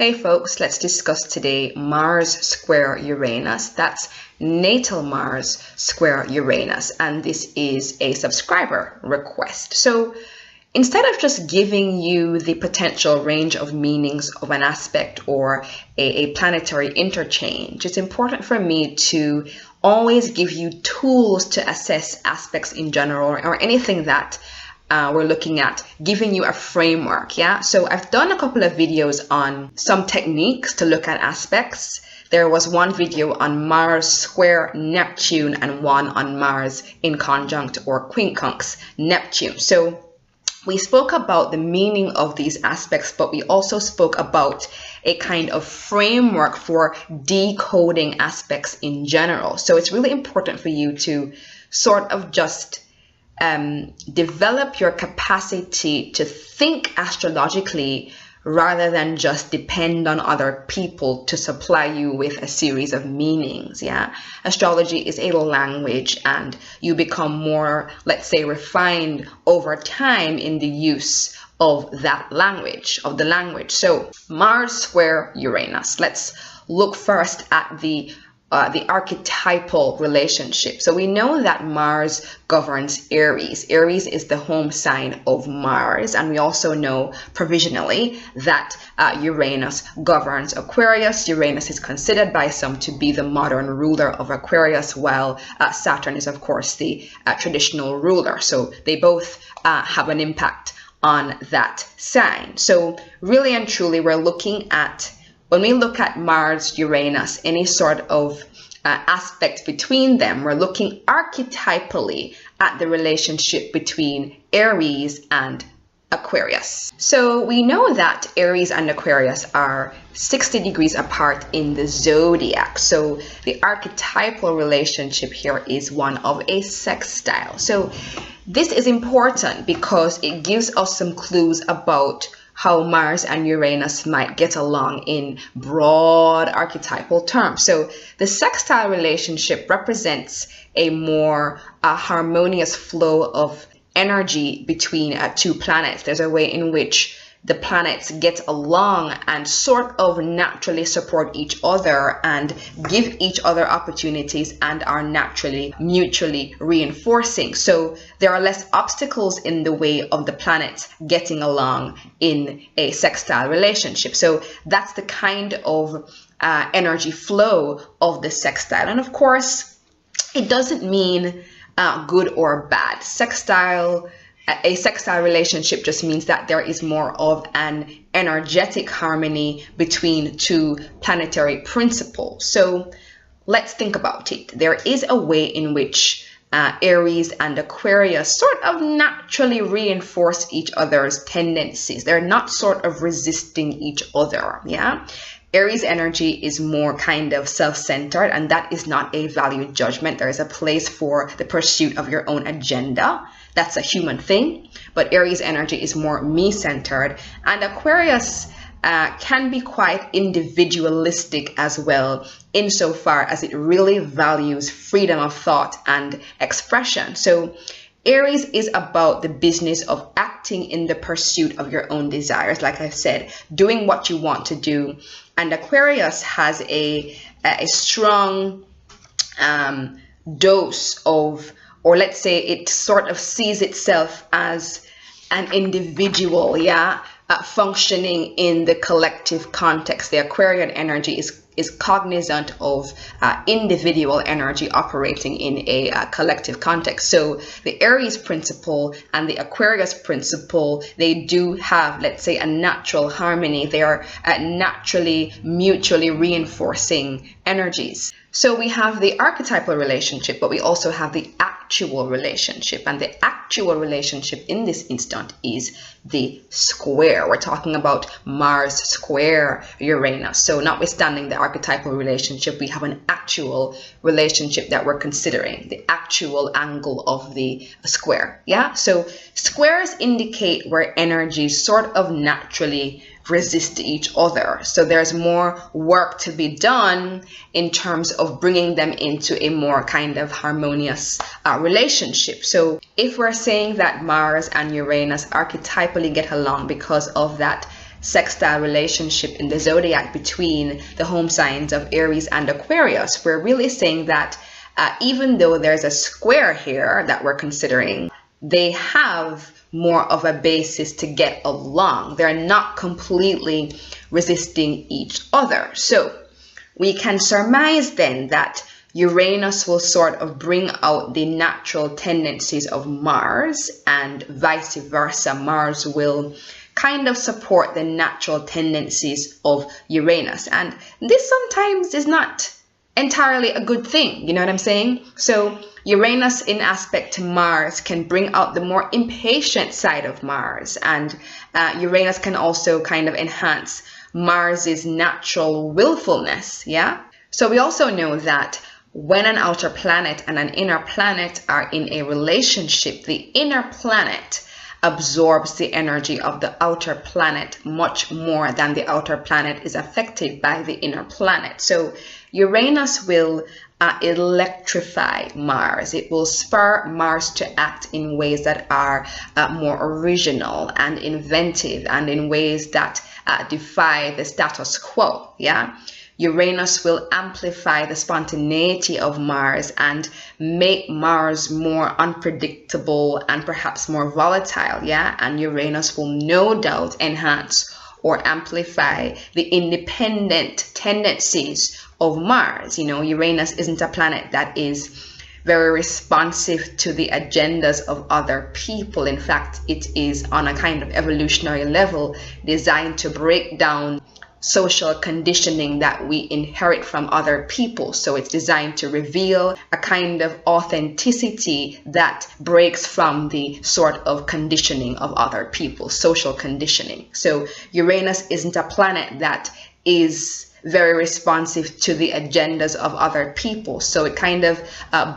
Hey folks, let's discuss today Mars square Uranus. That's Natal Mars square Uranus, and this is a subscriber request. So instead of just giving you the potential range of meanings of an aspect or a planetary interchange, it's important for me to always give you tools to assess aspects in general or anything that we're looking at, giving you a framework. So I've done a couple of videos on some techniques to look at aspects. There was one video on Mars square Neptune and one on Mars in conjunct or quincunx Neptune. So we spoke about the meaning of these aspects, but we also spoke about a kind of framework for decoding aspects in general. So it's really important for you to sort of just develop your capacity to think astrologically rather than just depend on other people to supply you with a series of meanings. Astrology is a language, and you become more, let's say, refined over time in the use of that language, So Mars square Uranus. Let's look first at the archetypal relationship. So we know that Mars governs Aries. Aries is the home sign of Mars, and we also know provisionally that Uranus governs Aquarius. Uranus is considered by some to be the modern ruler of Aquarius, while Saturn is, of course, the traditional ruler. So they both have an impact on that sign. So really and truly, we're looking at, when we look at Mars, Uranus, any sort of aspect between them, we're looking archetypally at the relationship between Aries and Aquarius. So we know that Aries and Aquarius are 60 degrees apart in the zodiac. So the archetypal relationship here is one of a sextile. So this is important because it gives us some clues about how Mars and Uranus might get along in broad archetypal terms. So the sextile relationship represents a more harmonious flow of energy between two planets. There's a way in which the planets get along and sort of naturally support each other and give each other opportunities and are naturally mutually reinforcing. So there are less obstacles in the way of the planets getting along in a sextile relationship. So that's the kind of energy flow of the sextile. And of course, it doesn't mean good or bad. A sextile relationship just means that there is more of an energetic harmony between two planetary principles. So let's think about it. There is a way in which Aries and Aquarius sort of naturally reinforce each other's tendencies. They're not sort of resisting each other. Aries energy is more kind of self-centered, and that is not a value judgment. There is a place for the pursuit of your own agenda. That's a human thing. But Aries energy is more me-centered, and Aquarius can be quite individualistic as well, insofar as it really values freedom of thought and expression. So Aries is about the business of acting in the pursuit of your own desires, like I've said, doing what you want to do. And Aquarius has a strong dose of, or let's say it sort of sees itself as an individual, functioning in the collective context. The Aquarian energy is cognizant of individual energy operating in a collective context. So the Aries principle and the Aquarius principle, they do have, let's say, a natural harmony. They are naturally mutually reinforcing energies. So we have the archetypal relationship, but we also have the actual relationship. And the actual relationship in this instant is the square. We're talking about Mars square Uranus. So notwithstanding the archetypal relationship, we have an actual relationship that we're considering, the actual angle of the square. So squares indicate where energies sort of naturally resist each other. So there's more work to be done in terms of bringing them into a more kind of harmonious relationship. So if we're saying that Mars and Uranus archetypally get along because of that sextile relationship in the zodiac between the home signs of Aries and Aquarius, we're really saying that even though there's a square here that we're considering, they have more of a basis to get along. They're not completely resisting each other. So we can surmise then that Uranus will sort of bring out the natural tendencies of Mars, and vice versa. Mars will kind of support the natural tendencies of Uranus. And this sometimes is not entirely a good thing, you know what I'm saying? So Uranus in aspect to Mars can bring out the more impatient side of Mars, and Uranus can also kind of enhance Mars's natural willfulness, yeah? So we also know that when an outer planet and an inner planet are in a relationship, the inner planet absorbs the energy of the outer planet much more than the outer planet is affected by the inner planet. So Uranus will electrify Mars. It will spur Mars to act in ways that are more original and inventive, and in ways that defy the status quo, yeah? Uranus will amplify the spontaneity of Mars and make Mars more unpredictable and perhaps more volatile, yeah? And Uranus will no doubt enhance or amplify the independent tendencies of Mars. You know, Uranus isn't a planet that is very responsive to the agendas of other people. In fact, it is on a kind of evolutionary level designed to break down social conditioning that we inherit from other people. So it's designed to reveal a kind of authenticity that breaks from the sort of conditioning of other people, social conditioning. So Uranus isn't a planet that is very responsive to the agendas of other people. So it kind of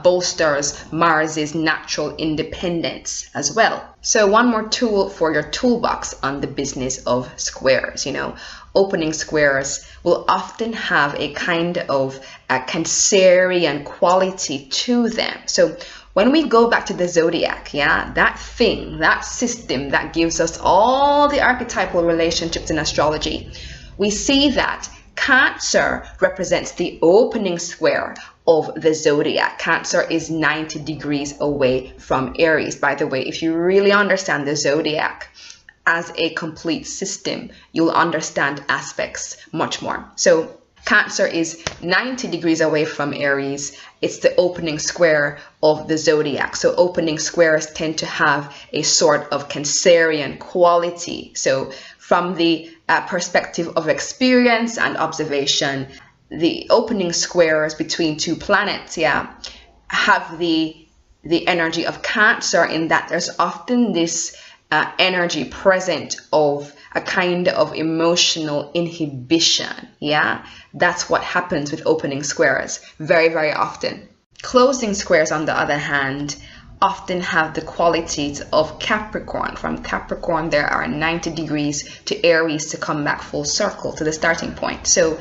bolsters Mars's natural independence as well. So one more tool for your toolbox on the business of squares, you know, opening squares will often have a kind of a Cancerian quality to them. So when we go back to the zodiac, yeah, that thing, that system that gives us all the archetypal relationships in astrology, we see that Cancer represents the opening square of the zodiac. Cancer is 90 degrees away from Aries. By the way, if you really understand the zodiac as a complete system, you'll understand aspects much more. So Cancer is 90 degrees away from Aries. It's the opening square of the zodiac. So opening squares tend to have a sort of Cancerian quality. So from the perspective of experience and observation, the opening squares between two planets, yeah, have the energy of Cancer, in that there's often this energy present of a kind of emotional inhibition, yeah? That's what happens with opening squares very, very often. Closing squares, on the other hand, often have the qualities of Capricorn. From Capricorn, there are 90 degrees to Aries to come back full circle to the starting point. So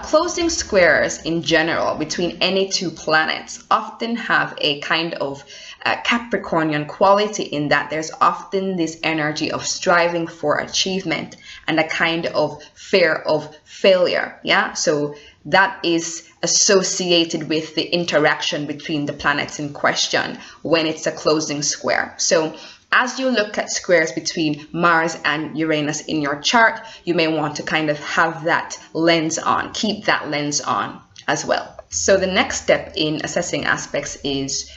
closing squares in general between any two planets often have a kind of Capricornian quality, in that there's often this energy of striving for achievement and a kind of fear of failure, yeah? So that is associated with the interaction between the planets in question when it's a closing square. So as you look at squares between Mars and Uranus in your chart, you may want to kind of have that lens on, keep that lens on as well. So the next step in assessing aspects is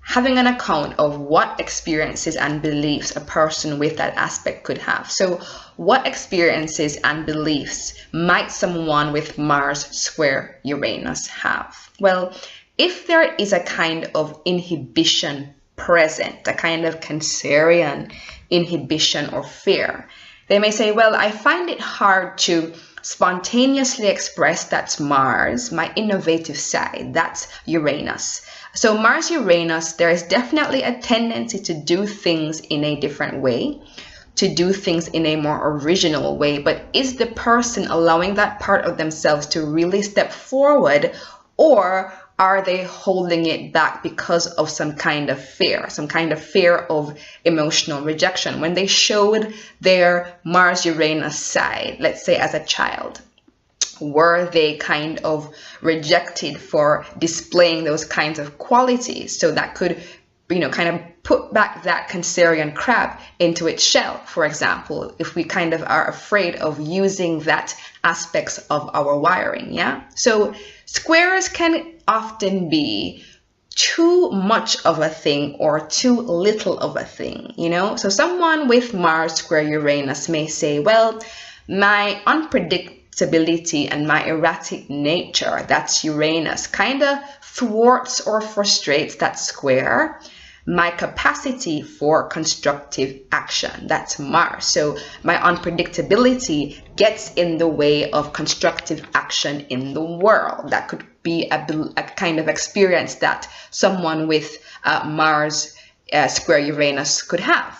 having an account of what experiences and beliefs a person with that aspect could have. So what experiences and beliefs might someone with Mars square Uranus have? Well, if there is a kind of inhibition present, a kind of Cancerian inhibition or fear, they may say, well, I find it hard to spontaneously express. That's Mars. My innovative side, that's Uranus. So Mars Uranus, there is definitely a tendency to do things in a different way, to do things in a more original way. But is the person allowing that part of themselves to really step forward, or are they holding it back because of some kind of fear of emotional rejection? When they showed their Mars-Uranus side, let's say as a child, were they kind of rejected for displaying those kinds of qualities? So that could, kind of put back that Cancerian crab into its shell, for example, if we kind of are afraid of using that aspects of our wiring, yeah? So squares can often be too much of a thing or too little of a thing, So someone with Mars square Uranus may say, well, my unpredictability and my erratic nature, that's Uranus, kind of thwarts or frustrates that square my capacity for constructive action, that's Mars. So my unpredictability gets in the way of constructive action in the world. That could be a kind of experience that someone with Mars square Uranus could have.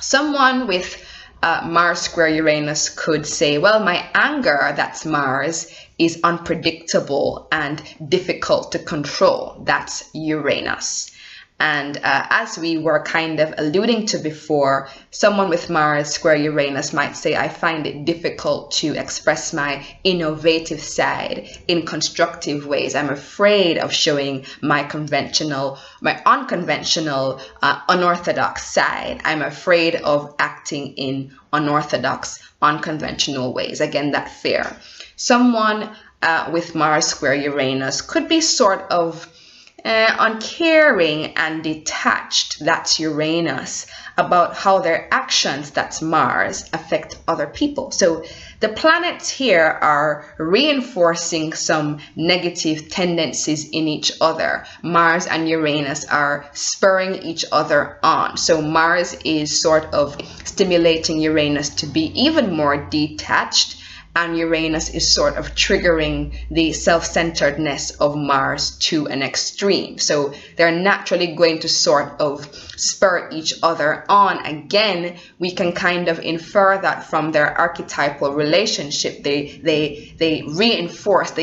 Someone with Mars square Uranus could say, well, my anger, that's Mars, is unpredictable and difficult to control, that's Uranus. And as we were kind of alluding to before, someone with Mars square Uranus might say, I find it difficult to express my innovative side in constructive ways. I'm afraid of showing my unconventional, unorthodox side. I'm afraid of acting in unorthodox, unconventional ways. Again, that fear. Someone with Mars square Uranus could be sort of uncaring and detached, that's Uranus, about how their actions, that's Mars, affect other people. So the planets here are reinforcing some negative tendencies in each other. Mars and Uranus are spurring each other on. So Mars is sort of stimulating Uranus to be even more detached, and Uranus is sort of triggering the self-centeredness of Mars to an extreme. So they're naturally going to sort of spur each other on. Again, we can kind of infer that from their archetypal relationship. They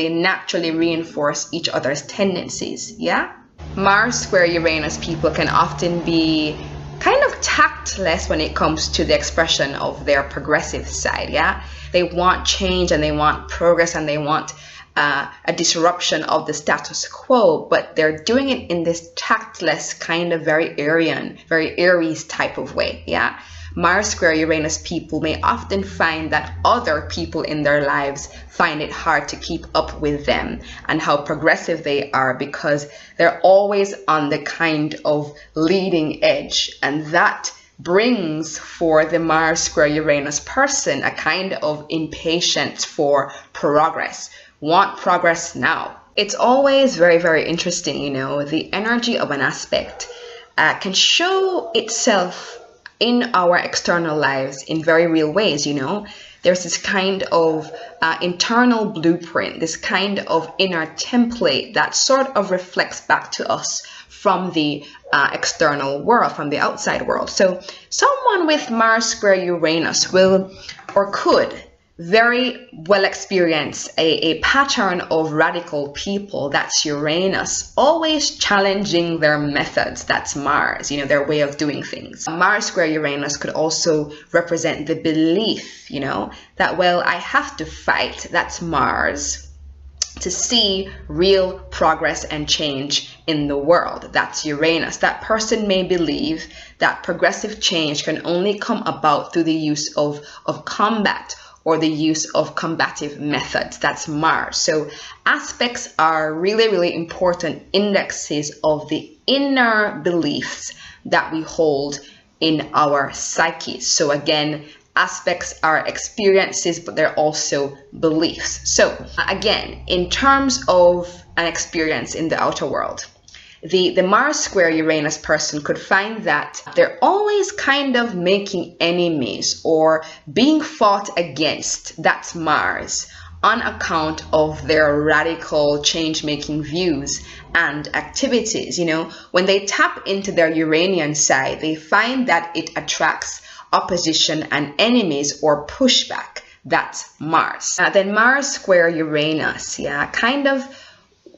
naturally reinforce each other's tendencies, yeah? Mars square Uranus people can often be kind of tactless when it comes to the expression of their progressive side, yeah? They want change and they want progress and they want a disruption of the status quo, but they're doing it in this tactless kind of very Aryan, very Aries type of way, yeah? Mars square Uranus people may often find that other people in their lives find it hard to keep up with them and how progressive they are, because they're always on the kind of leading edge, and that brings for the Mars square Uranus person a kind of impatience for progress, want progress now. It's always very, very interesting, the energy of an aspect can show itself in our external lives in very real ways, There's this kind of internal blueprint, this kind of inner template that sort of reflects back to us from the external world, from the outside world. So someone with Mars square Uranus will or could very well experience a pattern of radical people, that's Uranus, always challenging their methods, that's Mars, their way of doing things. Mars square Uranus could also represent the belief, that, well, I have to fight, that's Mars, to see real progress and change in the world, that's Uranus. That person may believe that progressive change can only come about through the use of combat or the use of combative methods, that's Mars. So aspects are really, really important indexes of the inner beliefs that we hold in our psyche. So again, aspects are experiences, but they're also beliefs. So again, in terms of an experience in the outer world, the Mars square Uranus person could find that they're always kind of making enemies or being fought against, that's Mars, on account of their radical change-making views and activities. When they tap into their Uranian side, they find that it attracts opposition and enemies or pushback, that's Mars. Then Mars square Uranus, kind of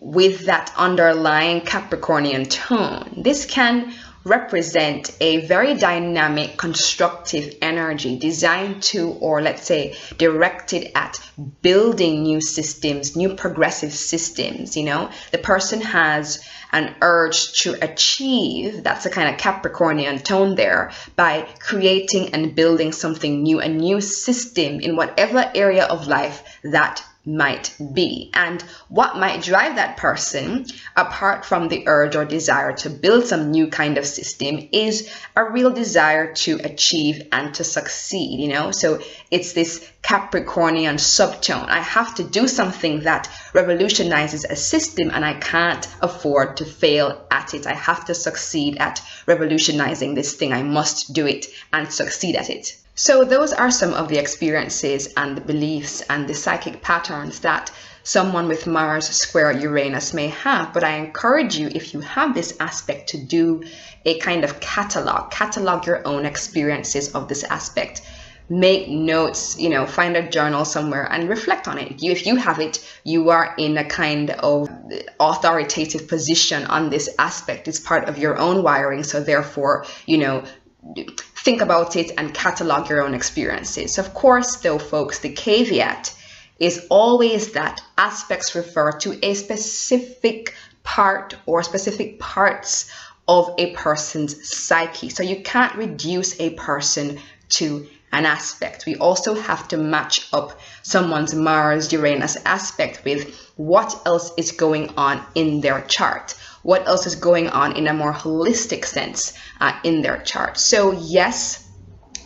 with that underlying Capricornian tone. This can represent a very dynamic, constructive energy designed to, or let's say directed at, building new systems, new progressive systems. You know, the person has an urge to achieve, that's a kind of Capricornian tone there, by creating and building something new, a new system in whatever area of life that might be. And what might drive that person, apart from the urge or desire to build some new kind of system, is a real desire to achieve and to succeed, you know. So it's this Capricornian subtone. I have to do something that revolutionizes a system, and I can't afford to fail at it. I have to succeed at revolutionizing this thing. I must do it and succeed at it. So those are some of the experiences and the beliefs and the psychic patterns that someone with Mars square Uranus may have. But I encourage you, if you have this aspect, to do a kind of catalog your own experiences of this aspect. Make notes, you know, find a journal somewhere and reflect on it. If you have it, you are in a kind of authoritative position on this aspect. It's part of your own wiring. So therefore, you know, think about it and catalog your own experiences. Of course, though, folks, the caveat is always that aspects refer to a specific part or specific parts of a person's psyche. So you can't reduce a person to an aspect. We also have to match up someone's Mars-Uranus aspect with what else is going on in their chart. What else is going on in a more holistic sense in their chart. So yes,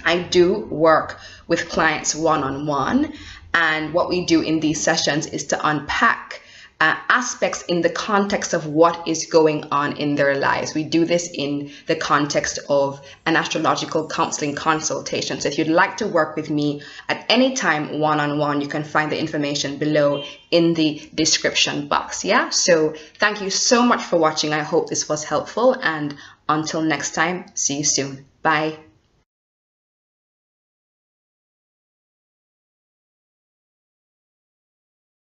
I do work with clients one-on-one, and what we do in these sessions is to unpack aspects in the context of what is going on in their lives. We do this in the context of an astrological counseling consultation. So if you'd like to work with me at any time one-on-one, you can find the information below in the description box. Yeah, so thank you so much for watching. I hope this was helpful, and until next time, see you soon. Bye.